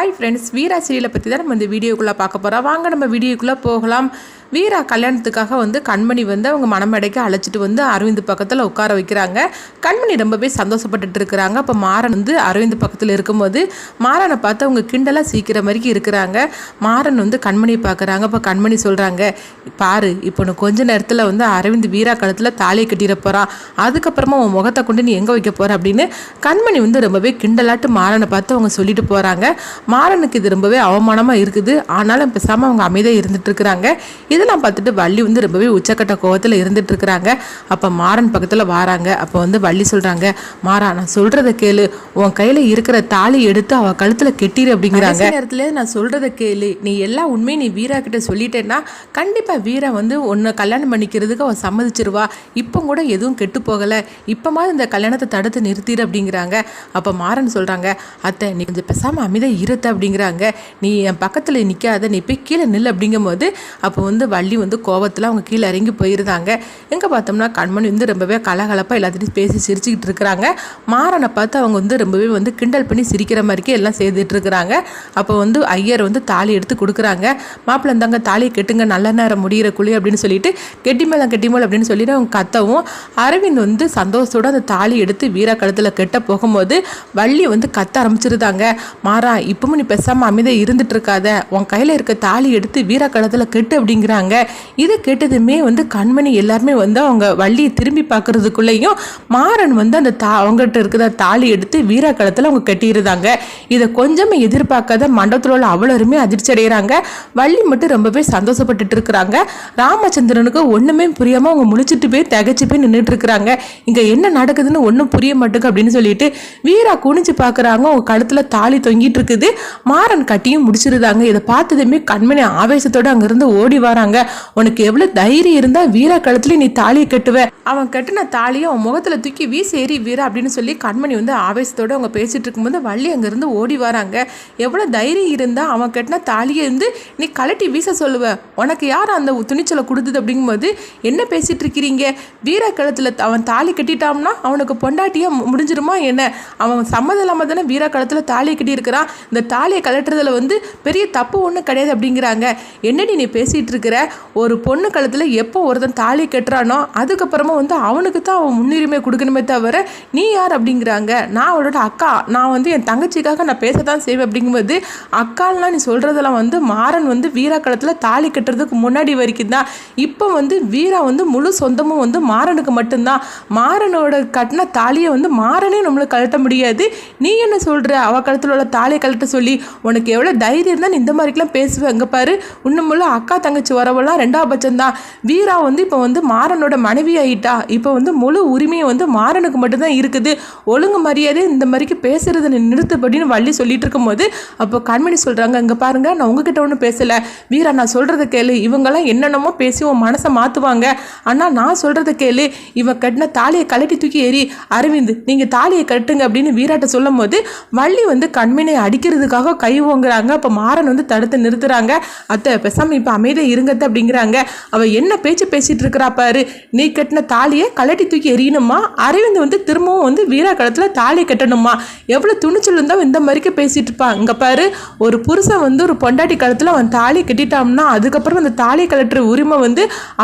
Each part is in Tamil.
ஹாய் ஃப்ரெண்ட்ஸ், வீரா சீரியலை பற்றி தான் நம்ம இந்த வீடியோக்குள்ளே பார்க்க போகிறோம். வாங்க நம்ம வீடியோக்குள்ளே போகலாம். வீரா கல்யாணத்துக்காக கண்மணி அவங்க மணமேடைக்கு அழைச்சிட்டு அரவிந்த் பக்கத்தில் உட்கார வைக்கிறாங்க. கண்மணி ரொம்பவே சந்தோஷப்பட்டுட்டு இருக்கிறாங்க. அப்போ மாறன் அரவிந்த் பக்கத்தில் இருக்கும்போது மாறனை பார்த்து அவங்க கிண்டலாக சீக்கிரம் வரைக்கும் இருக்கிறாங்க. மாறன் கண்மணியை பார்க்குறாங்க. அப்போ கண்மணி சொல்கிறாங்க, பாரு இப்போ நான் கொஞ்ச நேரத்தில் அரவிந்த் வீரா கழுத்தில் தாலியை கட்டிட போகிறான், அதுக்கப்புறமா உன் முகத்தை கொண்டு நீ எங்கே வைக்க போகிற அப்படின்னு கண்மணி ரொம்பவே கிண்டலாட்டு மாறனை பார்த்து அவங்க சொல்லிட்டு போகிறாங்க. மாறனுக்கு இது ரொம்பவே அவமானமாக இருக்குது. ஆனாலும் பேசாமல் அவங்க அமைதியாக இருந்துட்டு இருக்கிறாங்க. இதெல்லாம் பார்த்துட்டு வள்ளி ரொம்பவே உச்சக்கட்ட கோவத்தில் இருந்துட்டு இருக்கிறாங்க. அப்போ மாறன் பக்கத்தில் வராங்க. அப்போ வள்ளி சொல்கிறாங்க, மாறா நான் சொல்கிறத கேளு, உன் கையில் இருக்கிற தாலி எடுத்து அவள் கழுத்தில் கெட்டிரு அப்படிங்கிறாங்க. நேரத்தில் நான் சொல்கிறத கேளு, நீ எல்லா உண்மையும் நீ வீரா கிட்ட சொல்லிட்டேன்னா கண்டிப்பாக வீரா உன்னை கல்யாணம் பண்ணிக்கிறதுக்கு அவள் சம்மதிச்சிருவா. இப்போ கூட எதுவும் கெட்டு போகலை, இப்போமாவது இந்த கல்யாணத்தை தடுத்து நிறுத்திடு அப்படிங்கிறாங்க. அப்போ மாறன் சொல்கிறாங்க, அத்தை நீ கொஞ்சம் பேசாமல் அமைதியாக இருத்த அப்படிங்கிறாங்க. நீ என் பக்கத்தில் நிற்காத, நீ போய் கீழே நில் அப்படிங்கும்போது அப்போ வள்ளி கோவத்தில் அவங்க கீழே இறங்கி போயிருந்தாங்க. எங்கே பார்த்தோம்னா கண்மணி ரொம்பவே கலகலப்பாக எல்லாத்தையும் பேசி சிரிச்சுக்கிட்டு இருக்கிறாங்க. மாறனை பார்த்து அவங்க ரொம்பவே கிண்டல் பண்ணி சிரிக்கிற மாதிரிக்கே எல்லாம் செய்துட்டு இருக்கிறாங்க. அப்போ ஐயர் தாலி எடுத்து கொடுக்குறாங்க. மாப்பிள்ளை இருந்தாங்க தாலியை கெட்டுங்க, நல்ல நேரம் முடிகிற குழி அப்படின்னு சொல்லிட்டு கெட்டிமேல் அப்படின்னு சொல்லிட்டு அவங்க கத்தவும் அரவிந்த் சந்தோஷத்தோடு அந்த தாலி எடுத்து வீரா கழுத்தில் கெட்ட போகும்போது வள்ளி கத்த ஆரம்பிச்சிருந்தாங்க. மாறா இப்பவும் நீ பேசாமல் அமைதியாக இருந்துட்டு இருக்காத, உன் கையில் இருக்க தாலி எடுத்து வீரா கழுத்தில் கெட்டு அப்படிங்கிறாங்க. இதை கேட்டதுமே கண்மணி எல்லாருமே அவங்க வள்ளியை திரும்பி பார்க்கறதுக்குள்ளேயும் மாறன் அந்த அவங்ககிட்ட இருக்கிற தாலி எடுத்து வீரா களத்தில் அவங்க கட்டியிருந்தாங்க. இதை கொஞ்சமே எதிர்பார்க்காத மண்டபத்தில் உள்ள அவ்வளோருமே அதிர்ச்சி அடைகிறாங்க. வள்ளி மட்டும் ரொம்பவே சந்தோஷப்பட்டுட்டு இருக்கிறாங்க. ராமச்சந்திரனுக்கு ஒன்றுமே புரியாமல் அவங்க முழிச்சிட்டு போய் திகச்சு போய் நின்றுட்டு இருக்கிறாங்க. இங்கே என்ன நடக்குதுன்னு ஒன்றும் புரிய மாட்டேங்க அப்படின்னு சொல்லிட்டு வீரா குனிஞ்சு பார்க்குறாங்க. அவங்க கழுத்தில் தாலி தொங்கிட்டு இருக்குது. மாறன் கட்டியும் முடிச்சிருந்தாங்க. இதை பார்த்ததுமே கண்மணி ஆவேசத்தோடு அங்கிருந்து ஓடி வராங்க. உனக்கு எவ்வளவு தைரியம் இருந்தா வீரா கழுத்துல நீ தாலியை கட்டுவ, அவன் கட்டின தாலியை அவன் முகத்துல தூக்கி வீசேறி வீரா அப்படின்னு சொல்லி கண்மணி ஆவேசத்தோட அவங்க பேசிட்டு இருக்கும்போது வள்ளி அங்கிருந்து ஓடி வராங்க. எவ்வளவு தைரியம் இருந்தா அவன் கட்டின தாலியை நீ கலட்டி வீச சொல்லுவ, உனக்கு யார் அந்த துணிச்சலை கொடுத்தது அப்படிங்கும்போது என்ன பேசிட்டு இருக்கிறீங்க, வீரா கழுத்துல அவன் தாலி கட்டிட்டான்னா அவனுக்கு பொண்டாட்டியா முடிஞ்சிருமா என்ன, அவன் சம்மதம் இல்லாம தானே வீரா கழுத்துல தாலியை கட்டி இருக்கிறான், இந்த தாலியை கலட்டுறதுல பெரிய தப்பு ஒன்றும் கிடையாது அப்படிங்கிறாங்க. என்னடி நீ பேசிட்டு இருக்கிற, ஒரு பொண்ணு கழுத்தில் எப்போ ஒருத்தன் தாலி கட்டுறானோ அதுக்கப்புறமா அவனுக்கு தான் அவன் முன்னுரிமை கொடுக்கணுமே தவிர நீ யார் அப்படிங்கிறாங்க. நான் அவளோட அக்கா, நான் என் தங்கச்சிக்காக நான் பேசத்தான் செய்வேன் அப்படிங்கும்போது அக்காலாம் நீ சொல்கிறதெல்லாம் மாறன் வீரா கழுத்தில் தாலி கட்டுறதுக்கு முன்னாடி வரைக்கும் தான். இப்போ வீரா முழு சொந்தமும் மாறனுக்கு மட்டும்தான். மாறனோட கட்டின தாலியை மாறனே நம்மளுக்கு கழட்ட முடியாது. நீ என்ன சொல்கிற, அவள் கழுத்தில் உள்ள தாலியை கழட்ட சொல்லி உனக்கு எவ்வளோ தைரியம் இருந்தால் நீ இந்த மாதிரிக்கெலாம் பேசுவேன். அங்கே பாரு, இன்னும் அக்கா தங்கச்சி வரவெல்லாம் ரெண்டாவது பட்சம்தான். வீரா இப்போ மாறனோட மனைவி ஆகிட்டா. இப்போ முழு உரிமையை மாறனுக்கு மட்டும்தான் இருக்குது. ஒழுங்கு மரியாதை இந்த மாதிரிக்கு பேசுறதை நிறுத்தப்படின்னு வள்ளி சொல்லிட்டு இருக்கும்போது அப்போ கண்மணி சொல்கிறாங்க, இங்கே பாருங்க நான் உங்ககிட்ட ஒன்றும் பேசலை, வீரா நான் சொல்கிறத கேளு, இவங்கெல்லாம் என்னென்னமோ பேசி உன் மனசை மாற்றுவாங்க, ஆனால் நான் சொல்கிறத கேளு, இவன் கட்டின தாலியை கழட்டி தூக்கி ஏறி அரவிந்த் நீங்கள் தாலியை கட்டுங்க அப்படின்னு வீராட்ட சொல்லும் போது வள்ளி கண்மணியை அடிக்கிறதுக்காக கை ஓங்குறாங்க. அப்போ மாறன் தடுத்து நிறுத்துறாங்க. அத்தை பேசாமல் இப்போ அமைதியாக இருங்கத்த அப்படிங்கிறாங்க. அவ என்ன பேச்சு பேசிட்டு இருக்கிறா பாரு, நீ கட்டின தாலியை கலட்டி தூக்கி எறியணுமா, அரவிந்த் திரும்பவும் வீரா களத்துல தாலி கட்டணுமா, எவ்வளவு துணிச்சல் இருந்தா இந்த மாதிரிக்கு பேசிட்டு இருப்பான். இங்க பாரு, ஒரு புருஷன் ஒரு பொண்டாட்டி களத்துல அவன் தாலி கட்டிட்டான்னா அதுக்கப்புறம் அந்த தாலி கலட்டுற உரிமை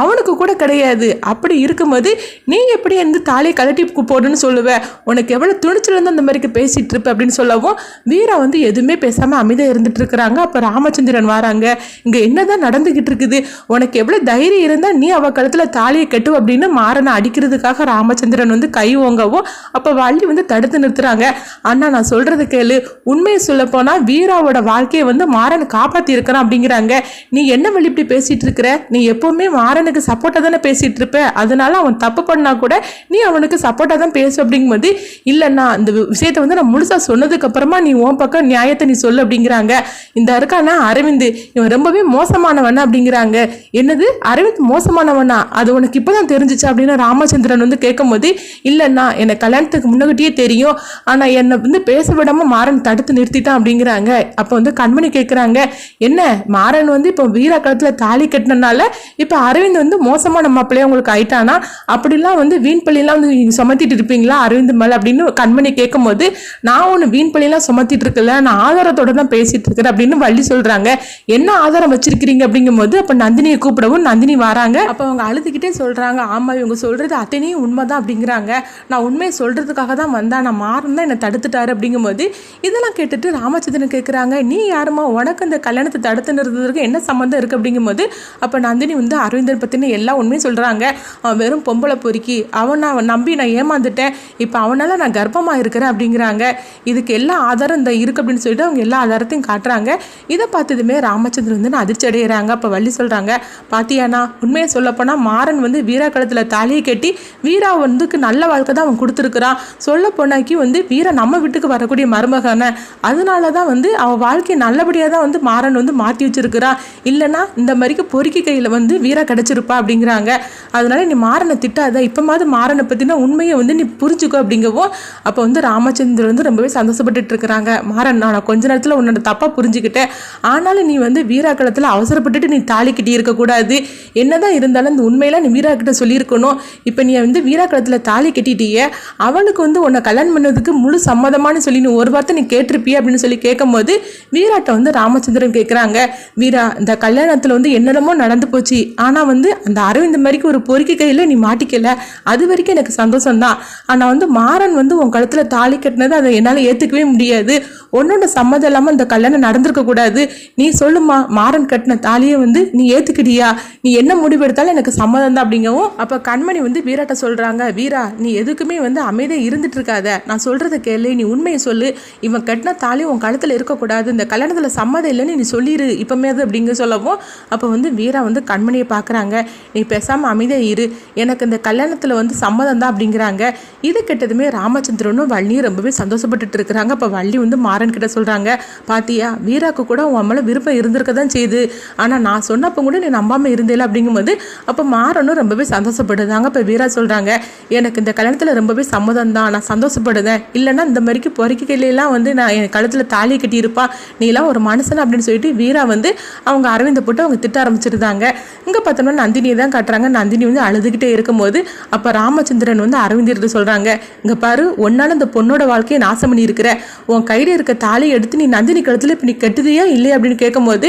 அவனுக்கு கூட கிடையாது. அப்படி இருக்கும்போது நீ எப்படி தாலியை கலட்டி போடுன்னு சொல்லுவ, உனக்கு எவ்வளவு துணிச்சல் இருந்தா அந்த மாதிரிக்கு பேசிட்டு இருப்ப அப்படின்னு சொல்லவும் வீரா எதுவுமே பேசாம அமைதியா இருந்துட்டு இருக்கிறாங்க. அப்ப ராமச்சந்திரன் வராங்க. இங்க என்னதான் நடந்துகிட்டு இருக்குது, உனக்கு எவ்வளவு தைரியம் இருந்தா நீ அவ கழுத்துல தாலியை கட்டு அப்படின்னு மாறனை அடிக்கிறதுக்காக ராமச்சந்திரன் கை ஓங்கவும் அப்ப வள்ளி தடுத்து நிறுத்துறாங்க. அண்ணா நான் சொல்றது கேளு, உண்மையை சொல்ல போனா வீராவோட வாழ்க்கையை மாறனை காப்பாத்தி இருக்கிறான் அப்படிங்கிறாங்க. நீ என்ன வள்ளி இப்படி பேசிட்டு இருக்கிற, நீ எப்பவுமே மாறனுக்கு சப்போர்ட்டா தானே பேசிட்டு இருப்ப, அதனால அவன் தப்பு பண்ணா கூட நீ அவனுக்கு சப்போர்ட்டா தான் பேசு அப்படிங்கும்போது இல்லைண்ணா இந்த விஷயத்த நான் முழுசா சொன்னதுக்கு அப்புறமா நீ உன் பக்கம் நியாயத்தை நீ சொல்லு அப்படிங்கிறாங்க. இந்த இருக்கானா அரவிந்த், இவன் ரொம்பவே மோசமானவன் அப்படிங்கிறாங்க. கேட்குறாங்க. என்னது அரவிந்த் மோசமானவனா, அது உனக்கு இப்போதான் தெரிஞ்சிச்சு அப்படின்னு ராமச்சந்திரன் வந்து கேட்கும் போது, இல்லைண்ணா எனக்கு கல்யாணத்துக்கு முன்னாடியே தெரியும், ஆனால் என்னை வந்து பேச விடாமல் மாறன் தடுத்து நிறுத்திட்டான் அப்படிங்கிறாங்க. அப்போ வந்து கண்மணி கேட்குறாங்க, என்ன மாறன் வந்து இப்போ வீரா காலத்தில் தாலி கட்டினனால இப்போ அரவிந்த் வந்து மோசமான மாப்பிள்ளையா உங்களுக்கு ஆயிட்டானா, அப்படிலாம் வந்து வீண் பள்ளியெல்லாம் வந்து சுமத்திட்டு இருப்பீங்களா அரவிந்த் மேலே அப்படின்னு கண்மணி கேட்கும் போது, நான் ஒன்று வீண் பள்ளியெல்லாம் சுமத்திட்டு இருக்கல, நான் ஆதாரத்தோட தான் பேசிட்டு இருக்கிறேன் அப்படின்னு வள்ளி சொல்றாங்க. என்ன ஆதாரம் வச்சிருக்கிறீங்க அப்படிங்கும் போது அப்ப நந்தினியை கூப்பிடவும் நந்தினி வராங்க. அப்ப அவங்க அழுதுகிட்டே சொல்றாங்க, ஆமா இவங்க சொல்றது அத்தனையும் உண்மைதான் அப்படிங்கிறாங்க, நான் உண்மையை சொல்றதுக்காக தான் வந்தா, நான் மாறன் தான் என்னை தடுத்துட்டாரு அப்படிங்கும் போது இதெல்லாம் கேட்டுட்டு ராமச்சந்திரன் கேட்குறாங்க, நீ யாருமா, உனக்கு அந்த கல்யாணத்தை தடுத்து நிறுத்துறதுக்கு என்ன சம்மந்தம் இருக்கு அப்படிங்கும் போது அப்ப நந்தினி வந்து அரவிந்தன் பத்தின எல்லா உண்மையும் சொல்றாங்க. அவன் வெறும் பொம்பளை பொறுக்கி, அவனை நம்பி நான் ஏமாந்துட்டேன், இப்போ அவனால நான் கர்ப்பமா இருக்கிறேன் அப்படிங்கிறாங்க. இதுக்கு எல்லா ஆதாரம் இந்த இருக்கு அப்படின்னு சொல்லிட்டு அவங்க எல்லா ஆதாரத்தையும் காட்டுறாங்க. இதை பார்த்ததுமே ராமச்சந்திரன் வந்து அதிர்ச்சி அடைகிறாங்க. அப்போ வள்ளி சொல்றாங்க, பாத்தியானா உண்மையை சொல்லப்போனா மாறன் வந்து வீரா கழுத்துல தாலியை கட்டி வீரா வந்துக்கு நல்ல வாழ்க்கை தான் அவன் கொடுத்துருக்குறான். சொல்ல போனாக்கி வந்து வீரா நம்ம வீட்டுக்கு வரக்கூடிய மருமகனை, அதனால தான் வந்து அவன் வாழ்க்கையை நல்லபடியாக தான் வந்து மாறன் வந்து மாற்றி வச்சிருக்கிறான், இல்லைன்னா இந்த மாதிரிக்கு பொறுக்கி கையில் வந்து வீரா கிடைச்சிருப்பா அப்படிங்கிறாங்க. அதனால நீ மாறனை திட்டாத, இப்போமாவது மாறனை பற்றின உண்மையை வந்து நீ புரிஞ்சுக்கோ அப்படிங்கவும் அப்போ வந்து ராமச்சந்திரன் வந்து ரொம்பவே சந்தோஷப்பட்டு இருக்கிறாங்க. மாறன், நான் கொஞ்ச நேரத்தில் உன்னோட தப்பாக புரிஞ்சுக்கிட்டேன், ஆனாலும் நீ வந்து வீரா காலத்தில் அவசரப்பட்டுட்டு நீ தாலி கட்டி இருக்கக்கூடாது, என்னதான் இருந்தாலும் இந்த உண்மையெல்லாம் நீ வீரா கிட்ட சொல்லியிருக்கணும். இப்போ நீ வந்து வீரா காலத்தில் தாலி கட்டிட்டியே, அவளுக்கு வந்து உன்னை கல்யாணம் பண்ணதுக்கு முழு சம்மதமானு சொல்லி நீ ஒரு வார்த்தை நீ கேட்டிருப்பிய அப்படின்னு சொல்லி கேட்கும் போது வீராட்ட வந்து ராமச்சந்திரன் கேட்குறாங்க, வீரா இந்த கல்யாணத்தில் வந்து என்னென்னமோ நடந்து போச்சு, ஆனால் வந்து அந்த அரவிந்த் மாதிரிக்கு ஒரு பொறுக்கி கையில் நீ மாட்டிக்கல, அது வரைக்கும் எனக்கு சந்தோஷம் தான். ஆனால் வந்து மாறன் வந்து உன் கழுத்தில் தாலி கட்டினது அதை என்னால் ஏற்றுக்கவே முடியாது, உன்னோட சம்மதம் இல்லாமல் இந்த கல்யாணம் நடந்திருக்க கூடாது, நீ சொல்லுமா மாறன் கட்டின தாலியை வந்து நீ ஏற்றுக்கிட்டியா, நீ என்ன முடிவெடுத்தாலும் எனக்கு சம்மதம் தான் அப்படிங்கவும் அப்போ கண்மணி வந்து வீராட்ட சொல்கிறாங்க, வீரா நீ எதுக்குமே வந்து அமைதியாக இருந்துட்டு இருக்காத, நான் சொல்கிறத கேளு, நீ உண்மையை சொல்லு, இவன் கட்டின தாலி உன் கழுத்தில் இருக்கக்கூடாது, இந்த கல்யாணத்தில் சம்மதம் இல்லைன்னு நீ சொல்லிடு இப்போமே அது அப்படிங்க சொல்லவும் அப்போ வந்து வீரா வந்து கண்மணியை பார்க்குறாங்க, நீ பேசாமல் அமைதியாக இரு, எனக்கு இந்த கல்யாணத்தில் வந்து சம்மதம் தான் அப்படிங்கிறாங்க. இது கெட்டதுமே ராமச்சந்திரனும் வள்ளியும் ரொம்பவே சந்தோஷப்பட்டுட்டு இருக்கிறாங்க. அப்போ வள்ளி வந்து மாறன் கிட்ட சொல்கிறாங்க, பாத்தியா வீராக்கு கூட உன் மேலே விருப்பம் இருந்திருக்க தான் செய்யுது, ஆனால் நான் சொன்னப்போ கூட நீ நம்பாமல் இருந்தேல அப்படிங்கும்போது அப்போ மாறனும் ரொம்பவே சந்தோஷப்படுதாங்க. இப்போ வீரா சொல்கிறாங்க, எனக்கு இந்த கல்யாணத்தில் ரொம்பவே சம்மதம் தான், நான் சந்தோஷப்படுதேன், இல்லைன்னா இந்த மாதிரிக்கு பொறுக்கிக்கையிலாம் வந்து நான் என் கழுத்தில் தாலி கட்டியிருப்பா, நீலாம் ஒரு மனுஷன் அப்படின்னு சொல்லிட்டு வீரா வந்து அவங்க அரவிந்தை போட்டு அவங்க திட்ட ஆரம்பிச்சிருந்தாங்க. இங்கே பார்த்தோம்னா நந்தினியை தான் காட்டுறாங்க. நந்தினி வந்து அழுதுகிட்டே இருக்கும்போது அப்போ ராமச்சந்திரன் வந்து அரவிந்திட்டு சொல்கிறாங்க, இங்கே பாரு ஒன்னால இந்த பொண்ணோட வாழ்க்கையை நாசம் பண்ணி இருக்கிற, உன் கையில் இருக்க தாலியை எடுத்து நீ நந்தினி கழுத்தில் இப்போ நீ கட்டுதியா இல்லையா அப்படின்னு கேட்கும்போது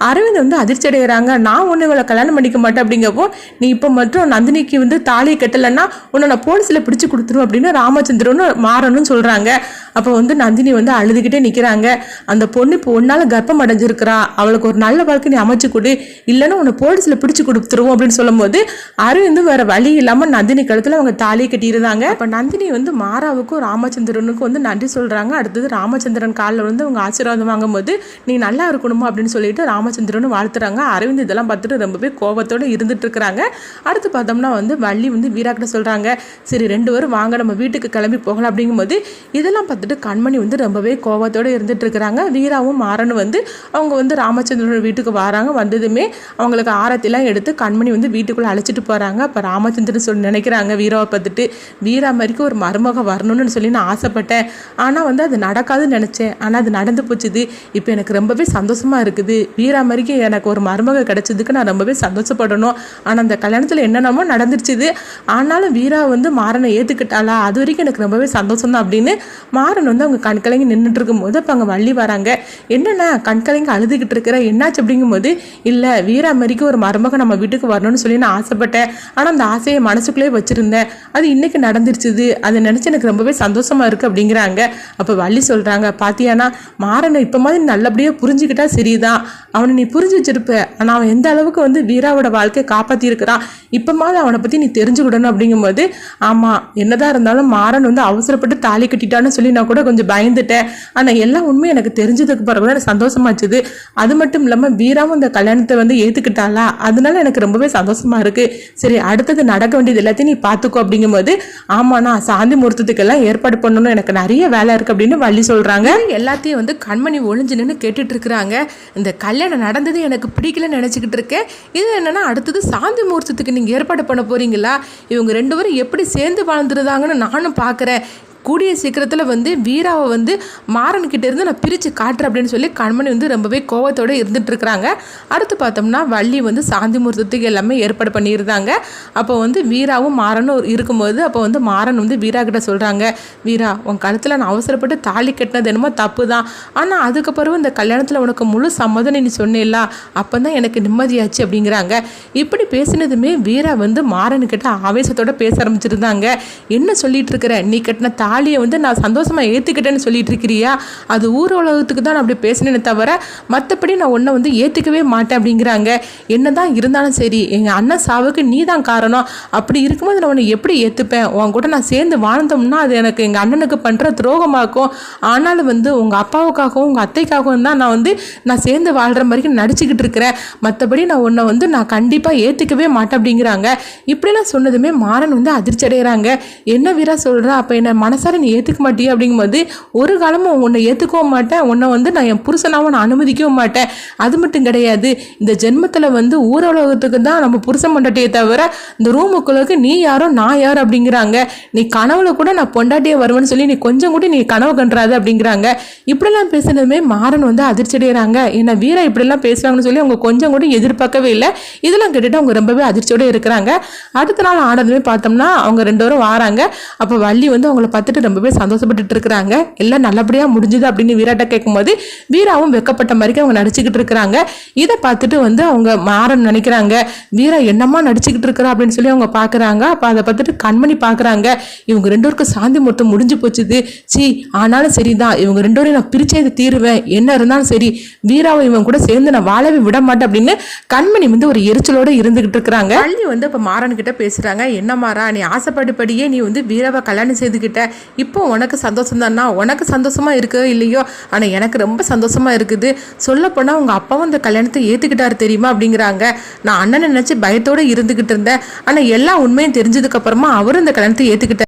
அரவிந்த் வந்து அதிர்ச்சி அடைகிறாங்க, நான் ஒன்று இவளை கல்யாணம் பண்ணிக்க மாட்டேன் அப்படிங்கப்போ நீ இப்போ மட்டும் நந்தினிக்கு வந்து தாலியை கட்டலைன்னா உன்னை நான் போலீஸில் பிடிச்சி கொடுத்துரும் அப்படின்னு ராமச்சந்திரனும் மாறணும்னு சொல்கிறாங்க. அப்போ வந்து நந்தினி வந்து அழுதுகிட்டே நிற்கிறாங்க, அந்த பொண்ணு இப்போ ஒன்னால கர்ப்பம் அடைஞ்சிருக்கிறா, அவளுக்கு ஒரு நல்ல வாழ்க்கை நீ அமைச்சு கொடு, இல்லைன்னா உன்னை போலீஸில் பிடிச்சி கொடுத்துருவோம் அப்படின்னு சொல்லும்போது அரவிந்த் வேற வழி இல்லாமல் நந்தினி கழுத்தில் அவங்க தாலியை கட்டியிருந்தாங்க. அப்போ நந்தினி வந்து மாறாவுக்கும் ராமச்சந்திரனுக்கும் வந்து நன்றி சொல்கிறாங்க. அடுத்தது ராமச்சந்திரன் காலில் வந்து அவங்க ஆசீர்வாதம் வாங்கும்போது நீ நல்லா இருக்கணுமா அப்படின்னு சொல்லிட்டு ராமச்சந்திரனும் வாழ்த்துறாங்க. அரவிந்த் இதெல்லாம் பார்த்துட்டு ரொம்பவே கோபத்தோடு இருந்துட்டு இருக்கிறாங்க. அடுத்து பார்த்தோம்னா வந்து வள்ளி வந்து வீராக்கிட்ட சொல்கிறாங்க, சரி 2 பேரும் வாங்க நம்ம வீட்டுக்கு கிளம்பி போகலாம் அப்படிங்கும்போது இதெல்லாம் பார்த்துட்டு கண்மணி வந்து ரொம்பவே கோபத்தோடு இருந்துட்டு இருக்கிறாங்க. வீராவும் மாறனும் வந்து அவங்க வந்து ராமச்சந்திரன் வீட்டுக்கு வராங்க. வந்ததுமே அவங்களுக்கு ஆரத்திலாம் எடுத்து கண்மணி வந்து வீட்டுக்குள்ளே அழைச்சிட்டு போகிறாங்க. அப்போ ராமச்சந்திரன் சொல்லி நினைக்கிறாங்க வீராவை பார்த்துட்டு, வீரா மாதிரிக்கு ஒரு மருமக வரணும்னு சொல்லி நான் ஆசைப்பட்டேன், ஆனால் வந்து அது நடக்காதுன்னு நினச்சேன், ஆனால் அது நடந்து போச்சுது, இப்போ எனக்கு ரொம்பவே சந்தோஷமாக இருக்குது, வீரா மாதிரிக்கு எனக்கு ஒரு மருமக கிடைச்சதுக்கு நான் ரொம்பவே சந்தோஷப்படணும், ஆனால் அந்த கல்யாணத்தில் என்னென்னமோ நடந்துருச்சுது, ஆனாலும் வீரா வந்து மாறனை ஏற்றுக்கிட்டாளா, அது வரைக்கும் எனக்கு ரொம்பவே சந்தோஷம் தான் அப்படின்னு மாறன் வந்து அவங்க கண்கலங்கி நின்றுட்டு இருக்கும்போது அப்போ அங்கே வள்ளி வராங்க. என்னென்ன கண்கலங்கி அழுதுகிட்டு இருக்கிற, என்னாச்சு அப்படிங்கும்போது இல்லை வீரா மாதிரிக்கு ஒரு மருமக நம்ம வீட்டுக்கு வரணும்னு சொல்லி நான் ஆசைப்பட்டேன், ஆனால் அந்த ஆசையை மனசுக்குள்ளே வச்சுருந்தேன், அது இன்னைக்கு நடந்துருச்சுது, அதை நினச்சி எனக்கு ரொம்பவே சந்தோஷமா இருக்குது அப்படிங்கிறாங்க. அப்போ வள்ளி சொல்கிறாங்க, பாத்தியானா மாறனை இப்போ மாதிரி நல்லபடியாக புரிஞ்சுக்கிட்டா சரிதான், அவனை நீ புரிஞ்சு வச்சிருப்ப, ஆனால் அவன் எந்த அளவுக்கு வந்து வீராவோட வாழ்க்கையை காப்பாற்றிருக்கிறான், இப்போ மாதிரி அவனை பற்றி நீ தெரிஞ்சுக்கிடணும் அப்படிங்கும்போது ஆமாம் என்னதான் இருந்தாலும் மாறன் வந்து அவசரப்பட்டு தாலி கட்டிட்டான்னு சொல்லி நான் கூட கொஞ்சம் பயந்துட்டேன், ஆனால் எல்லா உண்மையும் எனக்கு தெரிஞ்சதுக்கு பிறகு தான் சந்தோஷமாச்சுது, அது மட்டும் இல்லாமல் வீராவும் இந்த கல்யாணத்தை வந்து ஏற்றுக்கிட்டாளா, அதனால எனக்கு ரொம்பவே சந்தோஷமா இருக்கு, சரி அடுத்தது நடக்க வேண்டியது எல்லாத்தையும் நீ பார்த்துக்கோ அப்படிங்கும்போது ஆமாண்ணா சாந்தி முகூர்த்தத்துக்கெல்லாம் ஏற்பாடு பண்ணணும், எனக்கு நிறைய வேலை இருக்கு அப்படின்னு வள்ளி சொல்றாங்க. எல்லாத்தையும் வந்து கண்மணி ஒளிஞ்சு நின்று கேட்டுட்டு இருக்கிறாங்க. இந்த கல்யாணம் நடந்தது எனக்கு பிடிக்கலன்னு நினச்சிக்கிட்டு இருக்கேன். இது என்னென்னா அடுத்தது சாந்தி முகூர்த்தத்துக்கு நீங்கள் ஏற்பாடு பண்ண போகிறீங்களா? இவங்க 2 பேரும் எப்படி சேர்ந்து வாழ்ந்துருந்தாங்கன்னு நானும் பார்க்குறேன். கூடிய சீக்கிரத்தில் வந்து வீராவை வந்து மாறன்கிட்ட இருந்து நான் பிரித்து காட்டுறேன் அப்படின்னு சொல்லி கண்மணி வந்து ரொம்பவே கோவத்தோடு இருந்துட்டு இருக்கிறாங்க. அடுத்து பார்த்தோம்னா வள்ளி வந்து சாந்தி முகூர்த்தத்துக்கு எல்லாமே ஏற்பாடு பண்ணியிருந்தாங்க. அப்போ வந்து வீராவும் மாறனும் இருக்கும்போது அப்போ வந்து மாறன் வந்து வீரா கிட்ட சொல்கிறாங்க, வீரா உன் கழுத்தில் நான் அவசரப்பட்டு தாலி கட்டினது என்னமோ தப்பு தான், ஆனால் அதுக்கப்புறம் இந்த கல்யாணத்தில் உனக்கு முழு சம்மதம் நீ சொன்னேல்ல, அப்போ தான் எனக்கு நிம்மதியாச்சு அப்படிங்கிறாங்க. இப்படி பேசினதுமே வீரா வந்து மாறனுக்கிட்ட ஆவேசத்தோடு பேச ஆரம்பிச்சிருந்தாங்க. என்ன சொல்லிட்டு இருக்கிற, நீ கட்டின தாலியை வந்து நான் சந்தோஷமாக ஏற்றுக்கிட்டேன்னு சொல்லிட்டு இருக்கிறியா? அது ஊர் உலகத்துக்கு தான் நான் அப்படி பேசினேன்னு தவிர மற்றபடி நான் உன்னை வந்து ஏற்றுக்கவே மாட்டேன் அப்படிங்கிறாங்க. என்ன தான் இருந்தாலும் சரி, எங்கள் அண்ணன் சாவுக்கு நீ தான் காரணம். அப்படி இருக்கும்போது நான் உன்னை எப்படி ஏற்றுப்பேன்? உன் கூட நான் சேர்ந்து வாழ்ந்தோம்னா அது எனக்கு எங்கள் அண்ணனுக்கு பண்ணுற துரோகமாக்கும். ஆனாலும் வந்து உங்கள் அப்பாவுக்காகவும் உங்கள் அத்தைக்காகவும் தான் நான் சேர்ந்து வாழ்கிற மாதிரி நடிச்சுக்கிட்டு இருக்கிறேன். மற்றபடி நான் உன்னை வந்து நான் கண்டிப்பாக ஏற்றுக்கவே மாட்டேன் அப்படிங்கிறாங்க. இப்படிலாம் சொன்னதுமே மாறன் வந்து அதிர்ச்சி அடைகிறாங்க. என்ன வீரா சொல்கிற, அப்போ என்ன மனசார நீ ஏற்றுக்க மாட்டியா அப்படிங்கும்போது, ஒரு காலமும் உன்னை ஏற்றுக்கவும் மாட்டேன், உன்னை வந்து நான் என் புருஷனாகவும் நான் அனுமதிக்கவும் மாட்டேன். அது மட்டும் கிடையாது, இந்த ஜென்மத்தில் வந்து ஊரலோகத்துக்கு தான் நம்ம புருஷன் பொண்டாட்டியை தவிர இந்த ரூமுக்குள்ளக்கு நீ யாரோ நான் யாரோ அப்படிங்கிறாங்க. நீ கனவுல கூட நான் பொண்டாட்டியே வருவேன்னு சொல்லி நீ கொஞ்சம் கூட நீ கனவு கண்டாது அப்படிங்கிறாங்க. இப்படிலாம் பேசுனதுமே மாறன் வந்து அதிர்ச்சி அடைகிறாங்க. என்ன வீரா இப்படிலாம் பேசுவாங்கன்னு சொல்லி அவங்க கொஞ்சம் கூட எதிர்பார்க்கவே இல்லை. இதெல்லாம் கேட்டுட்டு அவங்க ரொம்பவே அதிர்ச்சியோடு இருக்கிறாங்க. அடுத்த நாள் ஆனதுமே பார்த்தோம்னா அவங்க 2 பேரும் வாராங்க. அப்போ வள்ளி வந்து அவங்கள பார்த்துட்டு ரொம்பவே சந்தோஷப்பட்டுட்டு இருக்கிறாங்க. எல்லாம் நல்லபடியாக முடிஞ்சுது அப்படின்னு வீராட்ட கேட்கும்போது வீராவும் வெக்கப்பட்ட மாதிரி அவங்க நடிச்சுக்கிட்டு இருக்கிறாங்க. இதை பார்த்துட்டு வந்து அவங்க மாறன் நினைக்கிறாங்க, வீரா என்னம்மா நடிச்சுக்கிட்டு இருக்கிறா அப்படின்னு சொல்லி அவங்க பார்க்குறாங்க. அப்போ அதை பார்த்துட்டு கண்மணி பார்க்குறாங்க, இவங்க 2 பேருக்கும் சாந்தி முகூர்த்தம் முடிஞ்சு போச்சுது. ஆனாலும் சரிதான், இவங்க 2 பேரையும் நான் பிரிச்சே தீருவேன், என்ன இருந்தாலும் சரி வீராவை இவங்க கூட சேர்ந்து நான் வாழவே விட மாட்டேன் அப்படின்னு கண்மணி வந்து ஒரு எரிச்சலோடு இருந்துகிட்டு இருக்கிறாங்க. வள்ளி வந்து இப்போ மாறன் கிட்ட பேசுறாங்க, என்ன மாறா, நீ ஆசைப்பட்டபடியே நீ வந்து வீராவை கல்யாணம் செய்துக்கிட்ட, இப்போ உனக்கு சந்தோஷம் தானா? உனக்கு சந்தோஷமா இருக்கோ இல்லையோ, ஆனால் எனக்கு ரொம்ப சந்தோஷமா இருக்குது. சொல்லப்போனால் உங்கள் அப்பாவும் அந்த கல்யாணத்தை ஏற்றுக்கிட்டாரு தெரியுமா அப்படிங்கிறாங்க. நான் அண்ணனை நினச்சி பயத்தோடு இருந்துக்கிட்டு இருந்தேன், ஆனால் எல்லா உண்மையும் தெரிஞ்சதுக்கு அப்புறமா அவரும் இந்த கல்யாணத்தை ஏற்றுக்கிட்டார்.